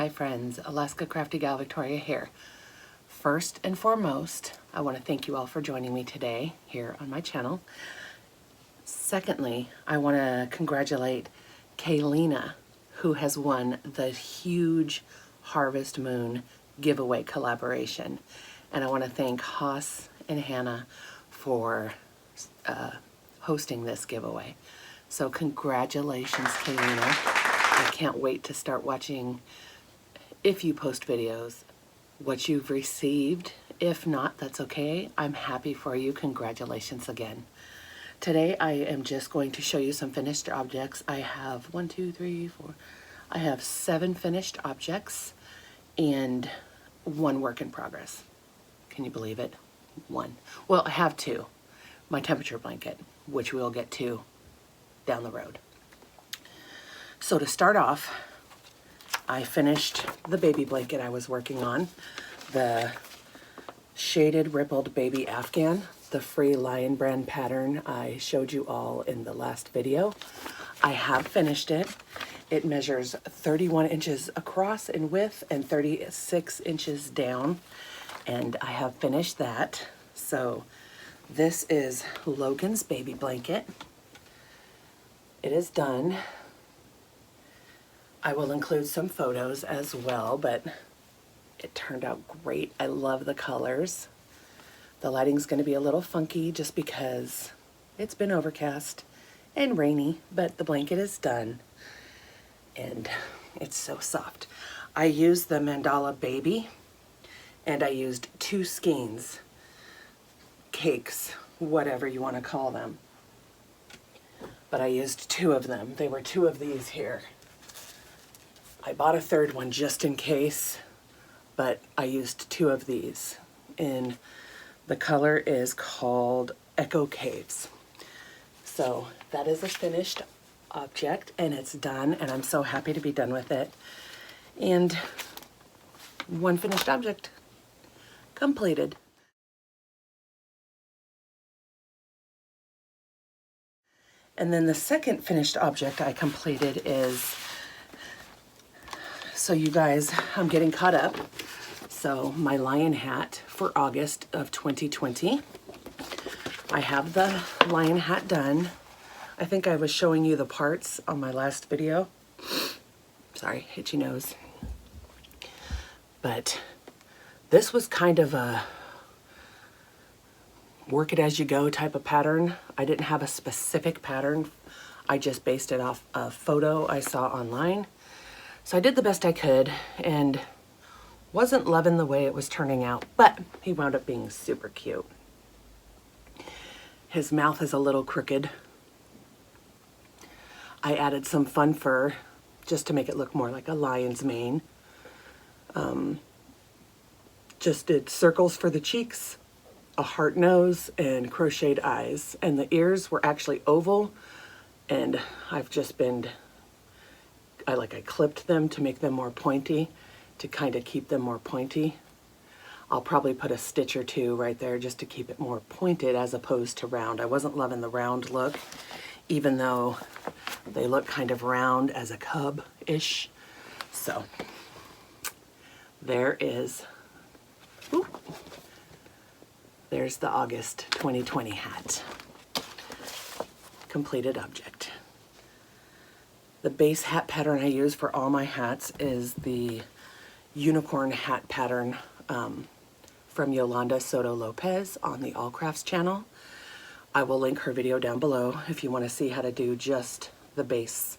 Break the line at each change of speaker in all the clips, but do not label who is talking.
Hi friends, Alaska Crafty Gal Victoria here. First and foremost, I want to thank you all for joining me today here on my channel. Secondly, I want to congratulate Kayleena, who has won the huge Harvest Moon giveaway collaboration. And I want to thank Haas and Hanna for hosting this giveaway. So congratulations, Kayleena. I can't wait to start watching, if you post videos, what you've received. If not, that's okay. I'm happy for you. Congratulations again. Today I am just going to show you some finished objects. I have I have 7 finished objects and 1 work in progress. Can you believe it? 1. Well, I have 2. My temperature blanket, which we'll get to down the road. So to start off, I finished the baby blanket I was working on, the shaded rippled baby Afghan, the free Lion brand pattern I showed you all in the last video. I have finished it. It measures 31 inches across in width and 36 inches down, and I have finished that. So this is Logan's baby blanket. It is done. I will include some photos as well, but it turned out great. I love the colors. The lighting's going to be a little funky just because it's been overcast and rainy, but the blanket is done and it's so soft. I used the mandala baby and I used 2 skeins, cakes, whatever you want to call them. But I used 2 of them. They were 2 of these here. I bought a 3rd one just in case, but I used 2 of these. And the color is called Echo Caves. So that is a finished object and it's done, and I'm so happy to be done with it. And 1 finished object completed. And then the second finished object I completed is, so you guys, I'm getting caught up. So my lion hat for August of 2020. I have the lion hat done. I think I was showing you the parts on my last video. Sorry, itchy nose. But this was kind of a work it as you go type of pattern. I didn't have a specific pattern. I just based it off a photo I saw online. So I did the best I could and wasn't loving the way it was turning out, but he wound up being super cute. His mouth is a little crooked. I added some fun fur just to make it look more like a lion's mane. Just did circles for the cheeks, a heart nose, and crocheted eyes. And the ears were actually oval, and I've just been I clipped them to make them more pointy, to kind of keep them more pointy. I'll probably put a stitch or 2 right there just to keep it more pointed as opposed to round. I wasn't loving the round look, even though they look kind of round as a cub-ish. So there is, there's the August 2020 hat. Completed object. The base hat pattern I use for all my hats is the unicorn hat pattern from Yolonda Soto Lopez on the All Crafts channel. I will link her video down below if you want to see how to do just the base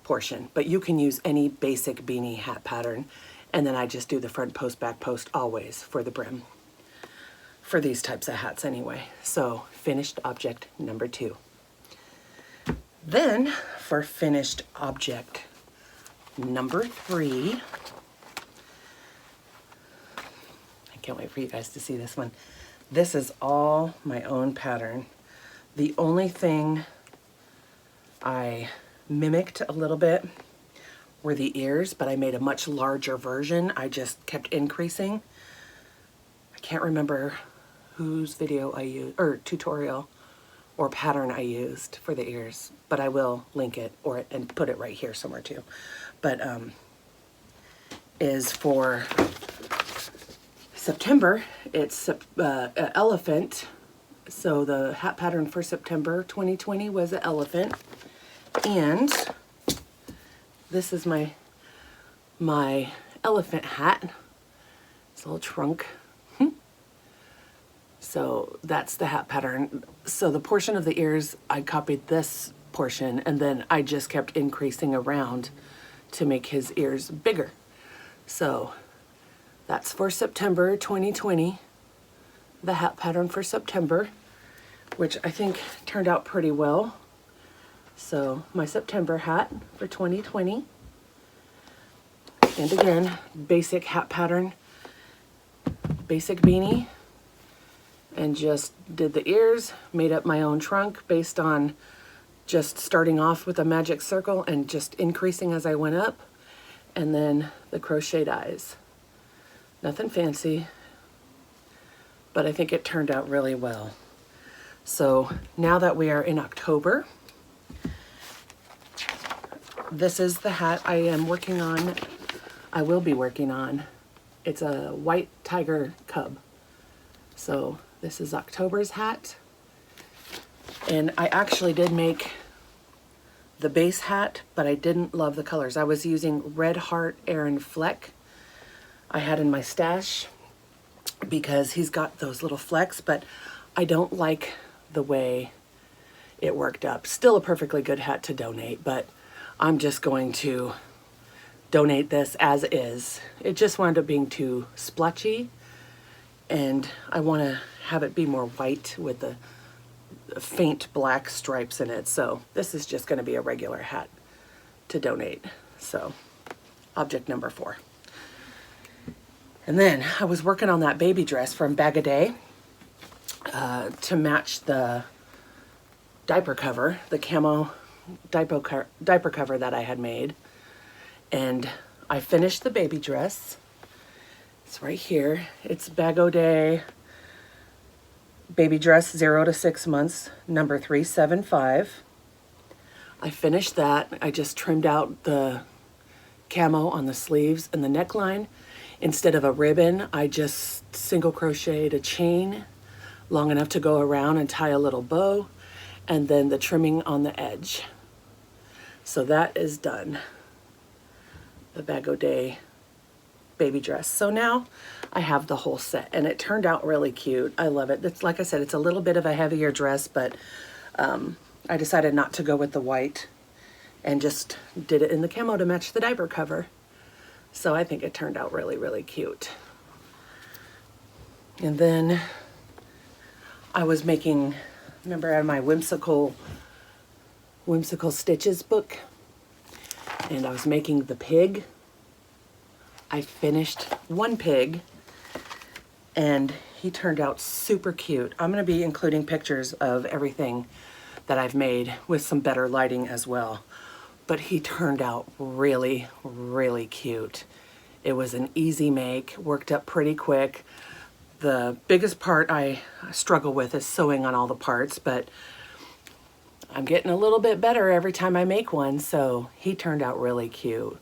portion. But you can use any basic beanie hat pattern, and then I just do the front post, back post always for the brim. For these types of hats anyway. So finished object number 2. Then, for finished object number 3, I can't wait for you guys to see this one. This is all my own pattern. The only thing I mimicked a little bit were the ears, but I made a much larger version. I just kept increasing. I can't remember whose video I used, or tutorial or pattern I used for the ears, but I will link it and put it right here somewhere too. But is for September. It's elephant. So the hat pattern for September 2020 was an elephant. And this is my elephant hat. It's a little trunk. So that's the hat pattern. So the portion of the ears, I copied this portion, and then I just kept increasing around to make his ears bigger. So that's for September 2020, the hat pattern for September, which I think turned out pretty well. So my September hat for 2020. And again, basic hat pattern, basic beanie, and just did the ears, made up my own trunk based on just starting off with a magic circle and just increasing as I went up, and then the crocheted eyes. Nothing fancy, but I think it turned out really well. So now that we are in October, this is the hat I am working on. I will be working on. It's a white tiger cub. So this is October's hat. And I actually did make the base hat, but I didn't love the colors. I was using Red Heart Aaron Fleck I had in my stash because he's got those little flecks, but I don't like the way it worked up. Still a perfectly good hat to donate, but I'm just going to donate this as is. It just wound up being too splotchy, and I want to have it be more white with the faint black stripes in it. So this is just going to be a regular hat to donate. So object number 4. And then I was working on that baby dress from Bag-O-Day to match the diaper cover, the camo diaper cover that I had made. And I finished the baby dress. It's right here. It's Bag-O-Day baby dress 0 to 6 months, number 375. I finished that. I just trimmed out the camo on the sleeves and the neckline. Instead of a ribbon, I just single crocheted a chain long enough to go around and tie a little bow, and then the trimming on the edge. So that is done. The Bag-O-Day baby dress. So now I have the whole set, and it turned out really cute. I love it. It's like I said, it's a little bit of a heavier dress, but I decided not to go with the white and just did it in the camo to match the diaper cover. So I think it turned out really, really cute. And then I was making, remember I had my whimsical stitches book, and I was making the pig. I finished one pig, and he turned out super cute. I'm going to be including pictures of everything that I've made with some better lighting as well. But he turned out really, really cute. It was an easy make, worked up pretty quick. The biggest part I struggle with is sewing on all the parts, but I'm getting a little bit better every time I make one, so he turned out really cute.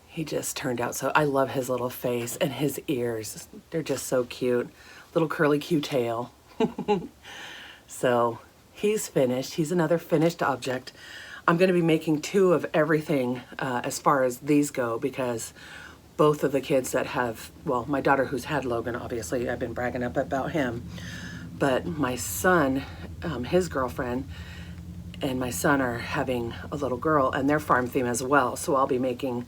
He just turned out so, I love his little face and his ears. They're just so cute. Little curly Q tail. So he's finished. He's another finished object. I'm going to be making 2 of everything as far as these go, because both of the kids that have, well, my daughter who's had Logan, obviously I've been bragging up about him, but my son, his girlfriend, and my son are having a little girl, and they're farm theme as well. So I'll be making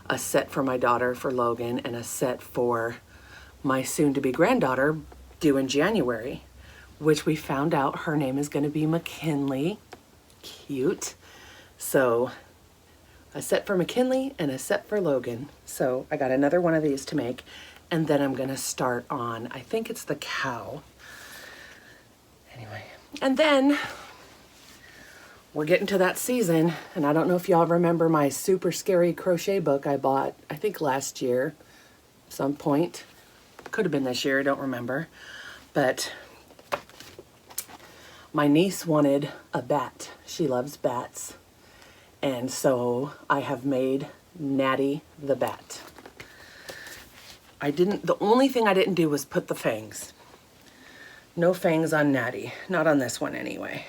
a set for my daughter for Logan and a set for my soon-to-be granddaughter due in January, which we found out her name is going to be McKinley. Cute. So a set for McKinley and a set for Logan. So I got another one of these to make, and then I'm going to start on, I think it's the cow. Anyway, and then we're getting to that season, and I don't know if y'all remember my super scary crochet book I bought, I think last year, some point. Could have been this year, I don't remember. But my niece wanted a bat. She loves bats. And so I have made Natty the bat. The only thing I didn't do was put the fangs. No fangs on Natty, not on this one anyway.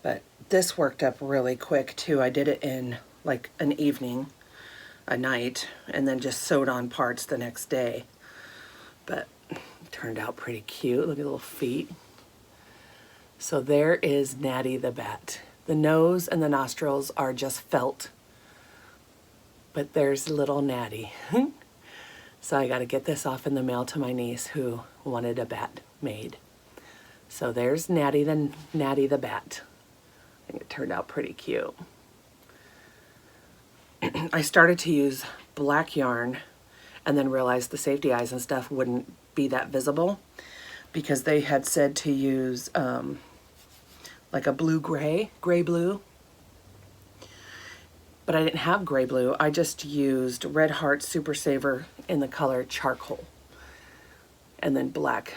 But this worked up really quick too. I did it in like an evening, a night, and then just sewed on parts the next day. But it turned out pretty cute. Look at the little feet. So there is Natty the bat. The nose and the nostrils are just felt. But there's little Natty. So I got to get this off in the mail to my niece who wanted a bat made. So there's Natty the bat. I think it turned out pretty cute. I started to use black yarn and then realized the safety eyes and stuff wouldn't be that visible because they had said to use like a gray blue. But I didn't have gray blue. I just used Red Heart Super Saver in the color charcoal. And then black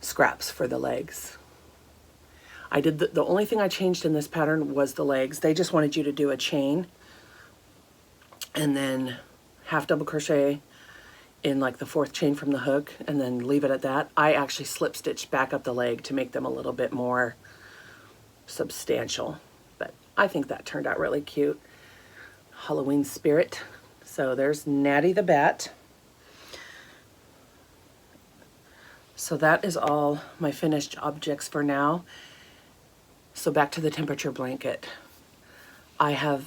scraps for the legs. I did the only thing I changed in this pattern was the legs. They just wanted you to do a chain and then half double crochet in like the 4th chain from the hook and then leave it at that. I actually slip stitched back up the leg to make them a little bit more substantial. But I think that turned out really cute. Halloween spirit. So there's Natty the bat. So that is all my finished objects for now. So back to the temperature blanket. I have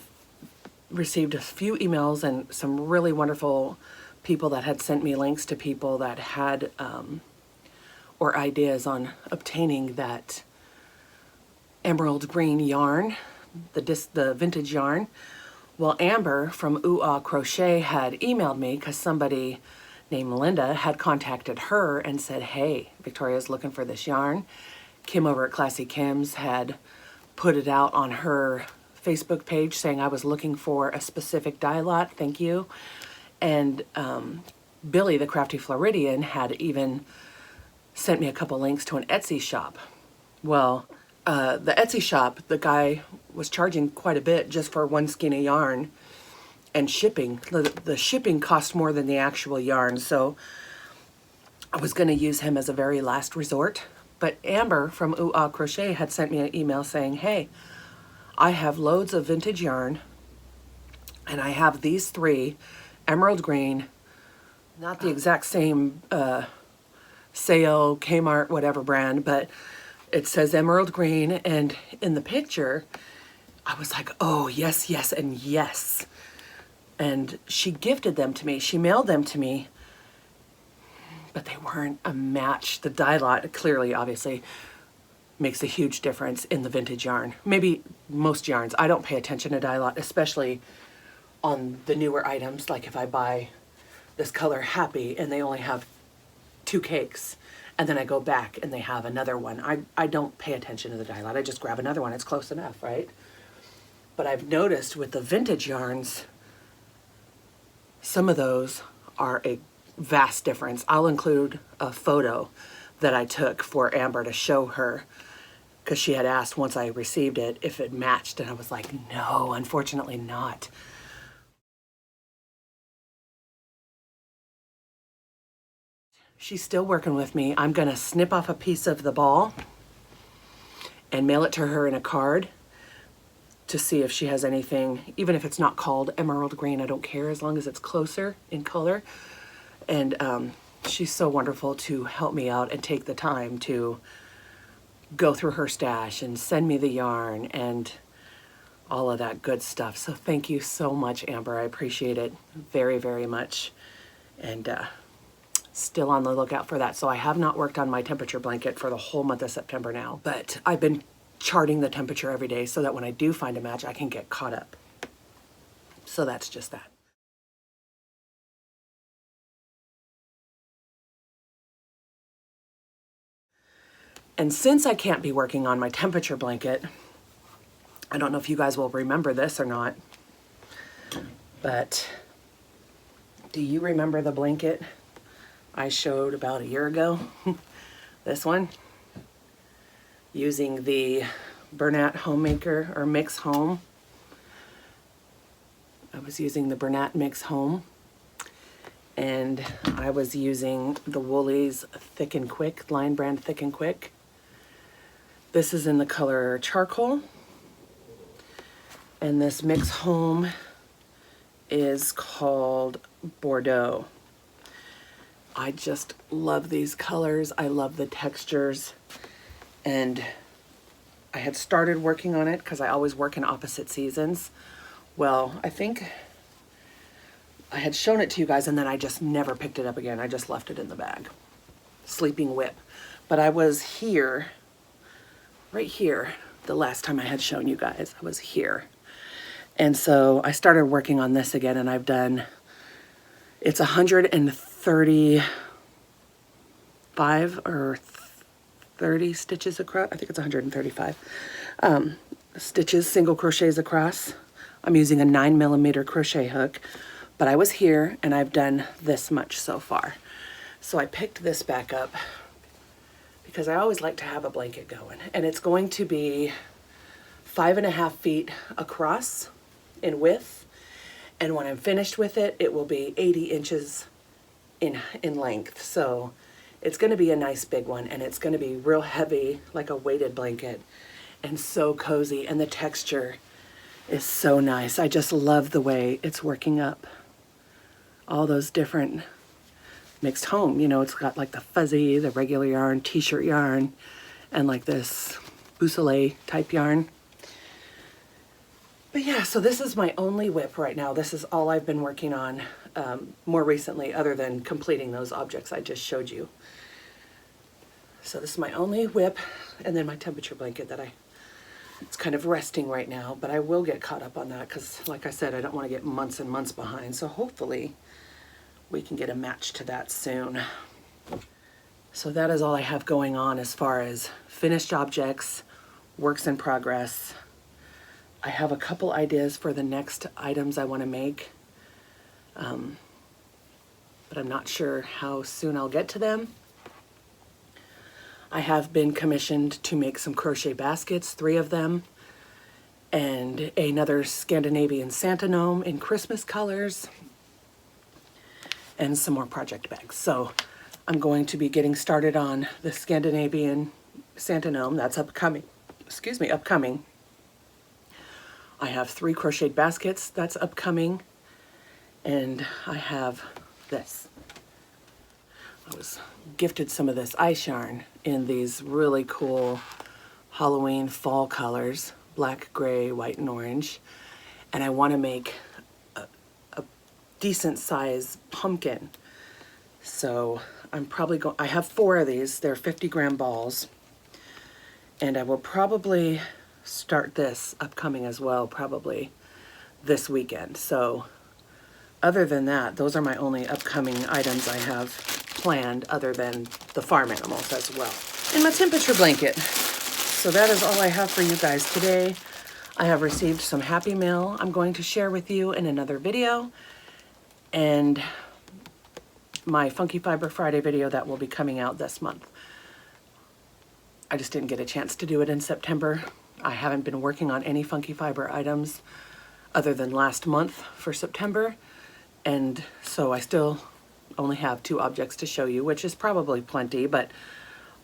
received a few emails and some really wonderful people that had sent me links to people that had or ideas on obtaining that emerald green yarn, the vintage yarn. Well, Amber from Ooh Ah Crochet had emailed me because somebody named Linda had contacted her and said, hey, Victoria's looking for this yarn. Kim over at Classy Kim's had put it out on her Facebook page saying I was looking for a specific dye lot, thank you. And Billy, the Crafty Floridian, had even sent me a couple links to an Etsy shop. Well, the Etsy shop, the guy was charging quite a bit just for one skein of yarn and shipping. The shipping cost more than the actual yarn, so I was going to use him as a very last resort. But Amber from Ooh Ah Crochet had sent me an email saying, hey, I have loads of vintage yarn and I have these 3 emerald green, not the exact same Sale, Kmart, whatever brand, but it says emerald green, and in the picture I was like, oh yes, yes, and yes. And she gifted them to me, she mailed them to me, but they weren't a match. The dye lot clearly, obviously, makes a huge difference in the vintage yarn. Maybe most yarns. I don't pay attention to dye lot, especially on the newer items. Like if I buy this color Happy and they only have 2 cakes, and then I go back and they have another one. I don't pay attention to the dye lot. I just grab another one. It's close enough, right? But I've noticed with the vintage yarns, some of those are a vast difference. I'll include a photo that I took for Amber to show her because she had asked once I received it if it matched, and I was like, no, unfortunately not. She's still working with me. I'm gonna snip off a piece of the ball and mail it to her in a card to see if she has anything, even if it's not called emerald green, I don't care as long as it's closer in color. And she's so wonderful to help me out and take the time to go through her stash and send me the yarn and all of that good stuff. So thank you so much, Amber. I appreciate it very, very much. And still on the lookout for that. So I have not worked on my temperature blanket for the whole month of September now, but I've been charting the temperature every day so that when I do find a match, I can get caught up. So that's just that. And since I can't be working on my temperature blanket, I don't know if you guys will remember this or not, but do you remember the blanket I showed about a year ago? This one, using the Bernat Homemaker or Mix Home. I was using the Bernat Mix Home and I was using the Woolies Thick and Quick, Line Brand Thick and Quick. This is in the color Charcoal, and this Mix Home is called Bordeaux. I just love these colors. I love the textures, and I had started working on it because I always work in opposite seasons. Well, I think I had shown it to you guys and then I just never picked it up again. I just left it in the bag. Sleeping Whip. But I was here, right here, the last time I had shown you guys. I was here. And so I started working on this again, and I've done, it's 135 or 30 stitches across. I think it's 135 stitches, single crochets across. I'm using a 9mm crochet hook, but I was here and I've done this much so far. So I picked this back up because I always like to have a blanket going, and it's going to be 5.5 feet across in width, and when I'm finished with it, it will be 80 inches in length. So it's going to be a nice big one, and it's going to be real heavy, like a weighted blanket, and so cozy, and the texture is so nice. I just love the way it's working up all those different mixed home. You know, it's got like the fuzzy, the regular yarn, t-shirt yarn, and like this Bousselet type yarn. But yeah, so this is my only whip right now. This is all I've been working on more recently, other than completing those objects I just showed you. So this is my only whip, and then my temperature blanket that it's kind of resting right now, but I will get caught up on that because, like I said, I don't want to get months and months behind. So hopefully we can get a match to that soon. So that is all I have going on as far as finished objects, works in progress. I have a couple ideas for the next items I want to make, but I'm not sure how soon I'll get to them. I have been commissioned to make some crochet baskets, 3 of them, and another Scandinavian Santa gnome in Christmas colors, and some more project bags. So I'm going to be getting started on the Scandinavian Santa gnome. That's upcoming. Upcoming. I have 3 crocheted baskets that's upcoming, and I have this. I was gifted some of this ice yarn in these really cool Halloween fall colors, black, gray, white, and orange, and I want to make a decent size pumpkin. So I'm probably going, I have 4 of these. They're 50-gram balls, and I will probably start this upcoming as well, probably this weekend. So other than that, those are my only upcoming items I have planned, other than the farm animals as well. And my temperature blanket. So that is all I have for you guys today. I have received some happy mail I'm going to share with you in another video, and my Funky Fiber Friday video that will be coming out this month. I just didn't get a chance to do it in September. I haven't been working on any Funky Fiber items other than last month for September, and so I still only have 2 objects to show you, which is probably plenty, but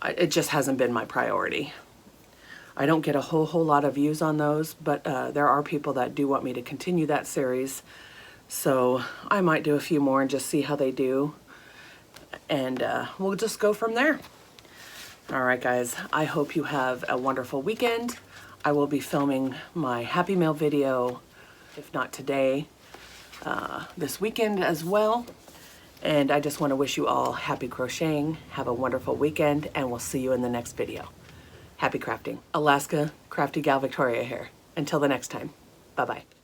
it just hasn't been my priority. I don't get a whole lot of views on those, but there are people that do want me to continue that series, so I might do a few more and just see how they do, and we'll just go from there. All right, guys, I hope you have a wonderful weekend. I will be filming my Happy Mail video, if not today, this weekend as well. And I just want to wish you all happy crocheting. Have a wonderful weekend, and we'll see you in the next video. Happy crafting. Alaska Crafty Gal Victoria here. Until the next time. Bye-bye.